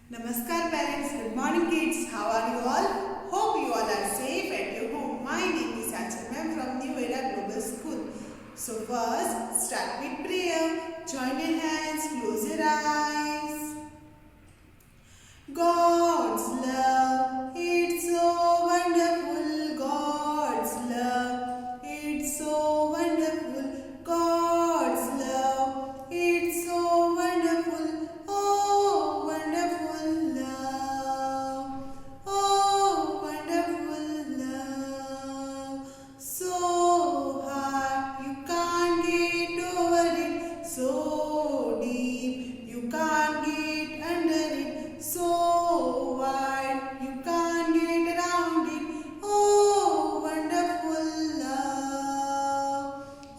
Namaskar parents, good morning kids. How are you all? Hope you all are safe at your home. My name is Achal ma'am from New Era Global School. So first, start with prayer. Join your hands, close your eyes. God's love, it's so wonderful. God's love, it's so wonderful. God's love, it's so wonderful. Oh, wonderful love. Oh, wonderful love. So high, you can't get over it. So deep, you can't get under it. So wide, you can't get around it. Oh, wonderful love.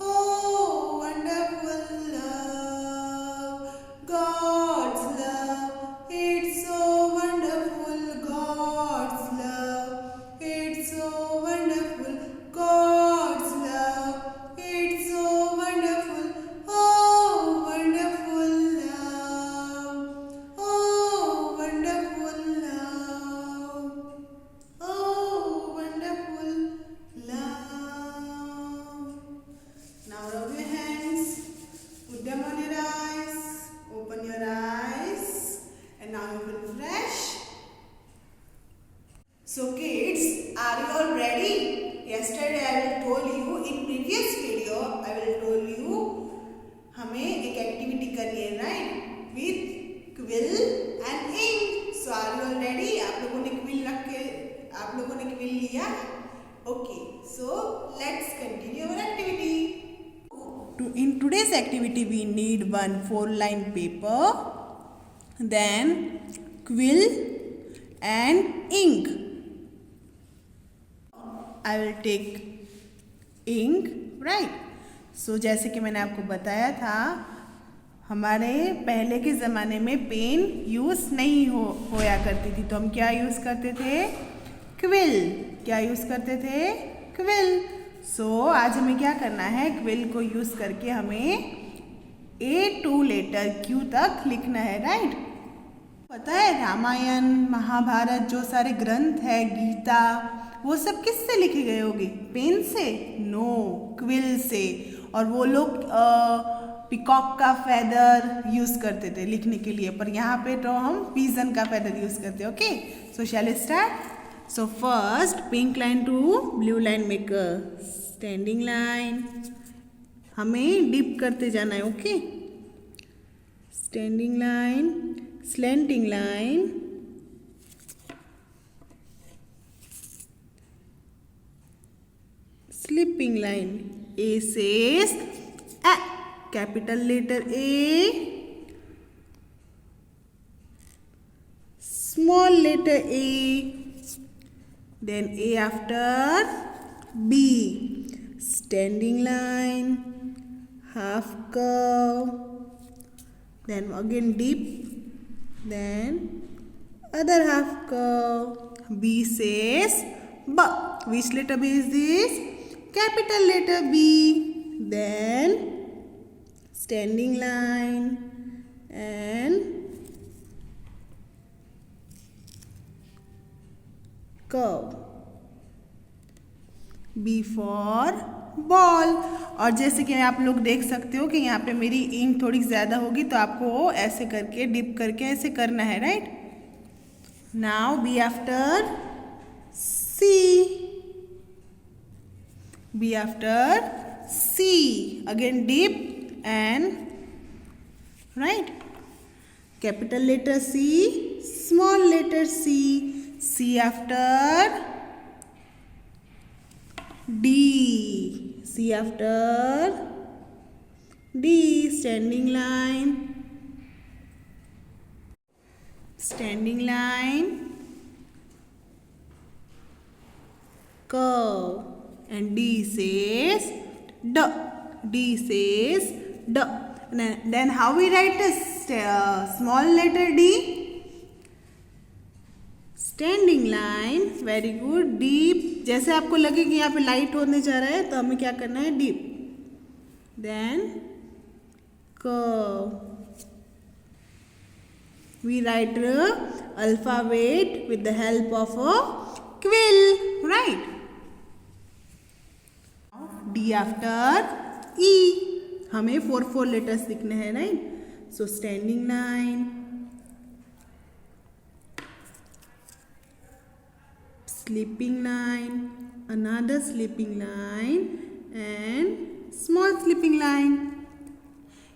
Oh, wonderful love. God's love, it's so wonderful. God's love, it's so wonderful. God's love, it's so wonderful. Oh, wonderful love. Oh, wonderful love. Oh, wonderful love. Now rub your hands, put them on your eyes, open your eyes, and now you will fresh. So kids, are you all ready? Yesterday I will told you in previous video I will told you हमें एक activity करनी है right with quill and ink. So are you all ready? आप लोगों ने quill लिया? Okay, so let's continue our activity. In today's activity we need one 4-line paper, then quill and ink. I will take ink, right? So जैसे कि मैंने आपको बताया था हमारे पहले के ज़माने में पेन यूज़ नहीं होया करती थी, तो हम क्या यूज़ करते थे? क्विल. क्या यूज़ करते थे? क्विल. सो आज हमें क्या करना है? क्विल को यूज़ करके हमें A2 लेटर Q तक लिखना है, राइट? पता है रामायण महाभारत जो सारे ग्रंथ है, गीता, वो सब किससे लिखे गए होंगे? पेन से? नो, क्विल से. और वो लोग पिकॉक का फेदर यूज़ करते थे लिखने के लिए, पर यहाँ पे तो हम पीजन का फेदर यूज़ करते हैं. Okay, so shall start. So first pink line to blue line make a standing line. हमें डिप करते जाना है. Okay, standing line, slanting line, slipping line. A says A, capital letter A, small letter A, then A after B, standing line, half curve, then again dip, then other half curve. B says B. Which letter B is this? Capital letter B. Then standing line and curve. B for ball. और जैसे कि आप लोग देख सकते हो कि यहाँ पे मेरी इंक थोड़ी ज़्यादा होगी, तो आपको ऐसे करके डिप करके ऐसे करना है, right? Now B after C. B after C. Again dip and right. Capital letter C, small letter C. C after D. C after D. Standing line. Standing line. Curve. And D says D. D says D. Then how we write a small letter D? Standing line. Very good. Deep. जैसे आपको लगे कि यहाँ पे light होने जा रहा है तो हमें क्या करना है? Dip. Then curve. We write alphabet with the help of a quill, right? D after E. हमें 4 letters लिखने हैं, right? So standing line, sleeping line, another sleeping line, and small sleeping line.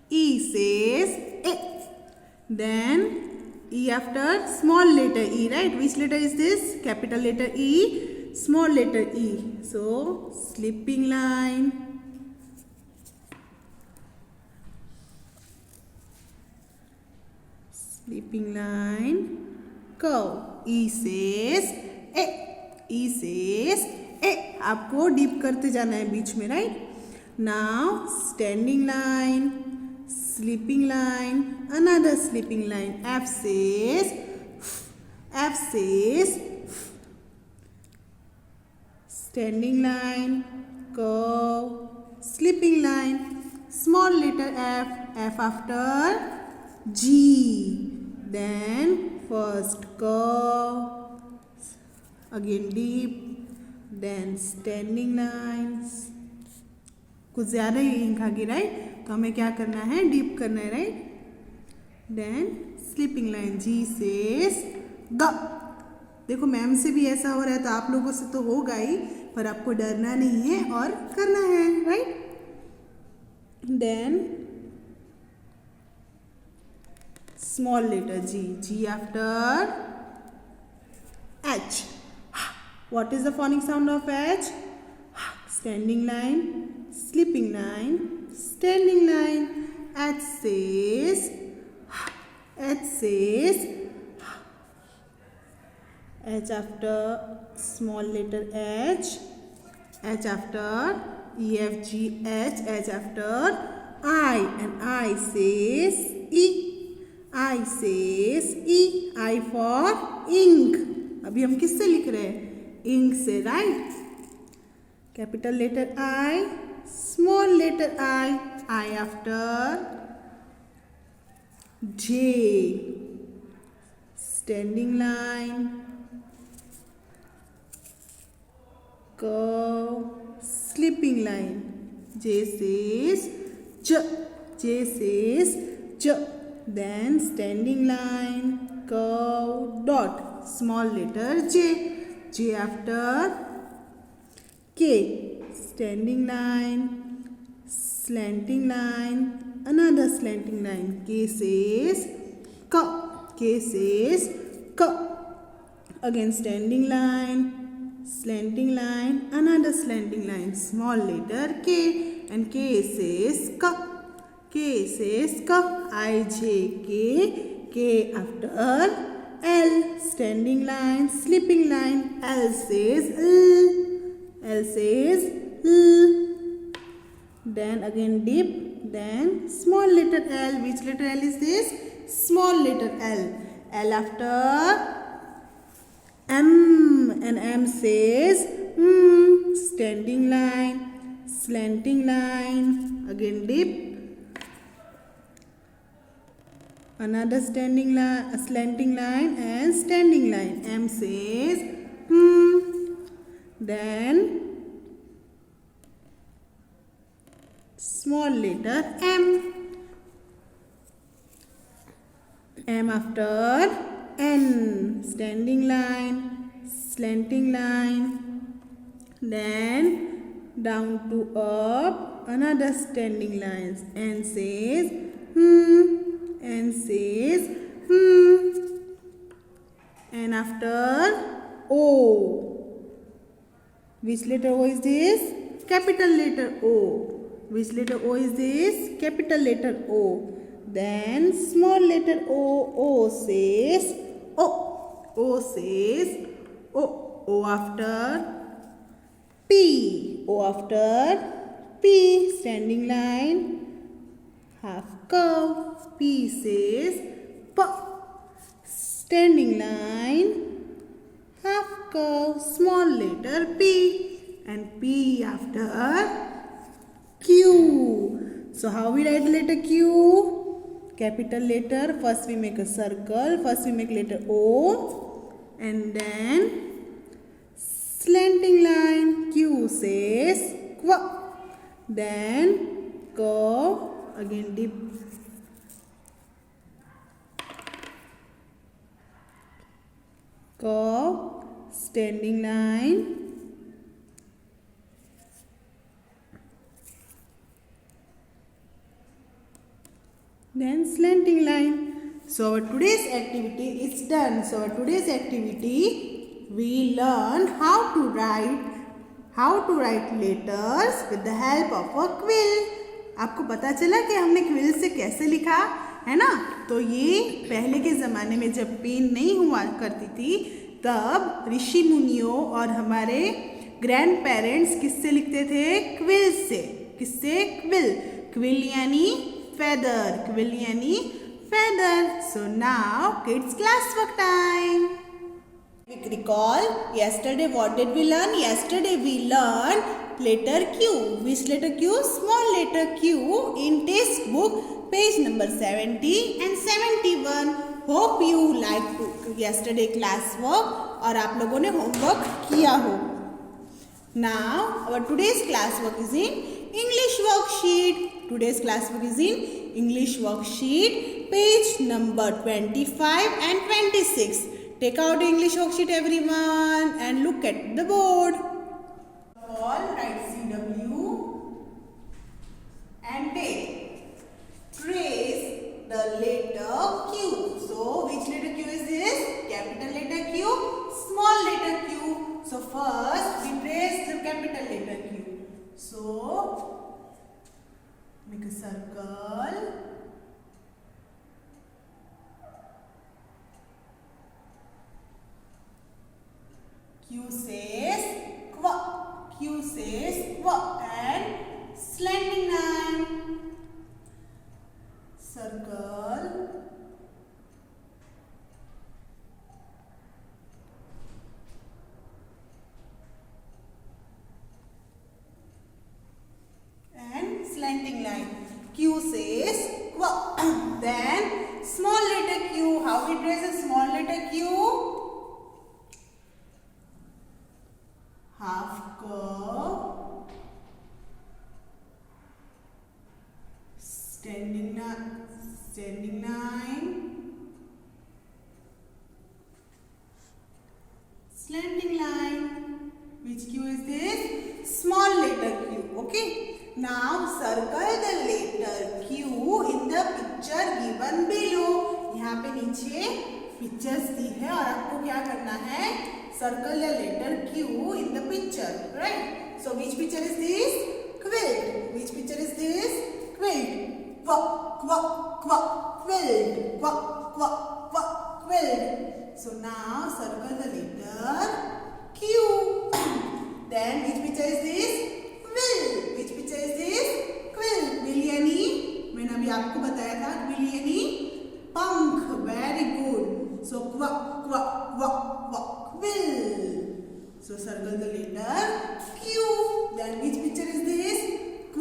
E says A. Then E after small letter E, right? Which letter is this? Capital letter E, small letter E. So sleeping line, sleeping line, curve. E says A. E says A. आपको deep करते जाना है बीच में, right? Now standing line, sleeping line, another sleeping line. F says standing line, curve, sleeping line, small letter F, F after G. Then first curve, again deep, then standing lines. कुछ ज़्यादा ही ink आ गई, right? तो हमें क्या करना है? Dip करना है, right? Then sleeping line, G says ग. देखो मैम से भी ऐसा हो रहा है तो आप लोगों से तो होगा ही, पर आपको डरना नहीं है और करना है, right? Then small letter G, G after H. What is the phonic sound of H? Standing line, sleeping line, standing line. H says H after small letter H, H after E, F, G, H, H after I, and I says E. I says E. I for ink. अभी हम किससे लिख रहे हैं? Ink से, right? Capital letter I, small letter I after J. Standing line, curve, sleeping line. J says J. J says J. Then standing line, curve, dot. Small letter J. J after K. Standing line, slanting line, another slanting line. K says K. K says K. Again standing line, slanting line, another slanting line. Small letter K, and K says K. K says K. I, J, K. K after L. Standing line, sleeping line. L says L. L says L. Then again deep. Then small letter L. Which letter L is this? Small letter L. L after M. And M says standing line, slanting line. Again deep. Another standing line, slanting line, and standing line. M says Then small letter M. M after N. Standing line, slanting line. Then down to up, another standing line. N says N says N after O. Which letter O is this? Capital letter O. Which letter O is this? Capital letter O. Then small letter O. O says O. O says O. O after P. O after P. Standing line, half curve. P says P. Standing line, half curve, small letter P, and P after Q. So how we write the letter Q? capital letter. First we make a circle. First we make letter O, and then slanting line. Q says Q. Then curve, again dip. Curve, standing line. Then slanting line. So our today's activity is done. So our today's activity, we learned how to write letters with the help of a quill. आपको पता चला कि हमने quill से कैसे लिखा है ना। तो ये पहले के ज़माने में जब पेन नहीं हुआ करती थी तब ऋषि मुनियों और हमारे ग्रैंड पेरेंट्स किससे लिखते थे? क्विल से। किससे? क्विल। क्विल यानी feather. Quill यानी feather. So now kids classwork time. Quick recall. Yesterday what did we learn? Yesterday we learned letter Q. Which letter Q? Small letter Q in textbook page number 70 and 71. Hope you liked yesterday classwork और आप लोगों ने homework किया हो. Now our today's classwork is in English worksheet. Today's classwork is in English worksheet, page number 25 and 26. Take out English worksheet everyone and look at the board. All write CW and take. Trace the letter Q. So which letter Q is this? Capital letter Q, small letter Q. So first we trace the capital letter Q. So make a circle. Q says Q. Q says Q. And slanting line. Circle. And slanting line. Q says Q. Then small letter Q. How we trace a small letter Q? Half curve, standing line, slanting line. Which Q is this? Small letter Q. Okay. Now circle the letter Q in the picture given below. यहाँ पे नीचे pictures दी है और आपको क्या करना है? Circle the letter Q in the picture, right? So which picture is this? Quilt. Which picture is this? Quilt. Quilt. Quilt. So now circle the letter Q. Then which picture is this? Quill. Which picture is this? Quill. Quill यानी मैंने अभी आपको बताया था quill यानी पंख. Very good. So quill. So circle the letter Q. Then which picture is this? Q.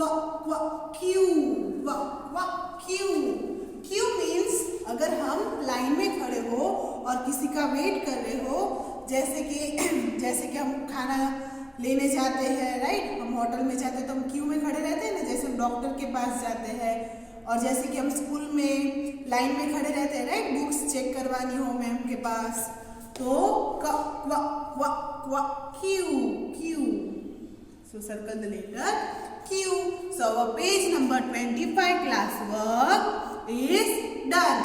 Q means अगर हम लाइन में खड़े हो और किसी का वेट कर रहे हो, जैसे कि हम खाना लेने जाते हैं, राइट? हम होटल में जाते हैं तो हम क्यू में खड़े रहते हैं ना, जैसे हम डॉक्टर के पास जाते हैं, और जैसे कि हम स्कूल में लाइन में खड़े रहते हैं, राइट? बुक्स चेक करवानी हो मैम के पास, तो Q. So circle the letter Q. So our page number 25 classwork is done.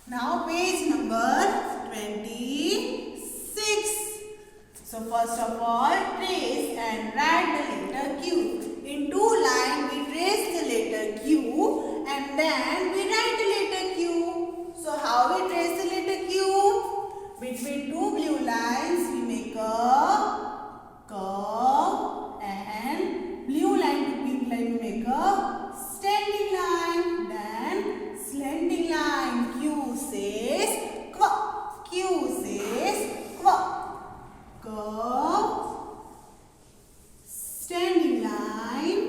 Now page number 26. So first of all, trace and write the letter Q. In two lines, we trace the letter Q and then we write the letter Q. So how we trace the letter Q? Between two blue lines, we make a curve, and blue line to pink line, we make a standing line, then slanting line. Q says Q. Q says Q. Curve, standing line,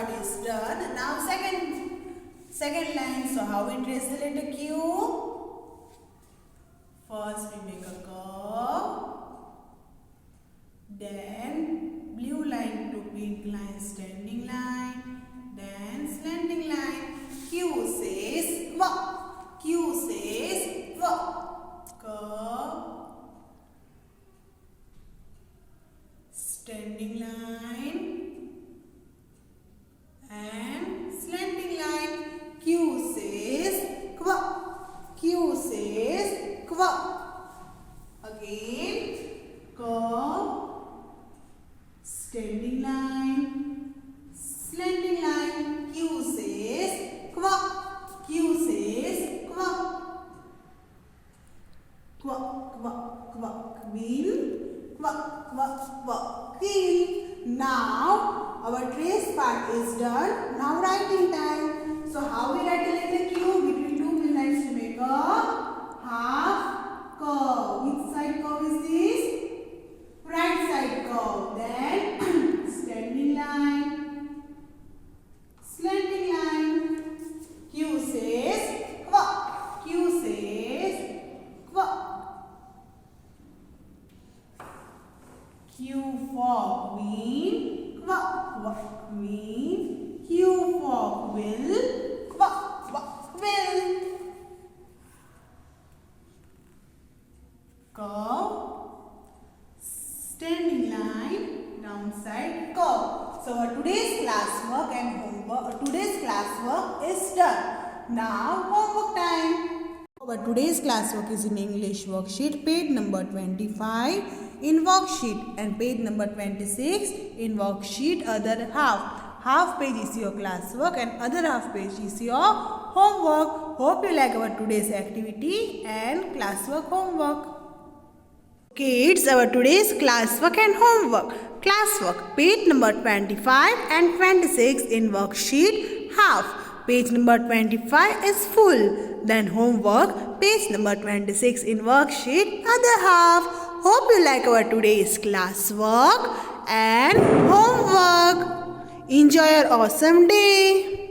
part is done. Now second line. So how we trace the letter Q? First we make a curve, then blue line to pink line, standing line, then slanting line. Q says V. Q says V. Curve, standing line, and slanting line. Q says Q. Q says Q. Again, curve, standing line, slanting line. Q says Q. Q says Q. Q, queen, queen. Now our trace part is done. Now writing time. So how we write the letter Q? Between two lines to make a half curve. Which side curve is this? Right side curve. Then standing line, slanting line. Q says Q. Q says Q. Q for queen, queen. Q for quill, quill. Curve, standing line, downside curve. So our today's classwork and homework, today's classwork is done. Now homework time. Our today's classwork is in English worksheet, page number 25 in worksheet and page number 26 in worksheet other half. Half page is your classwork and other half page is your homework. Hope you like our today's activity and classwork homework. Kids, our today's classwork and homework. Classwork, page number 25 and 26 in worksheet half. Page number 25 is full. Then homework, page number 26 in worksheet other half. Hope you like our today's classwork and homework. Enjoy your awesome day.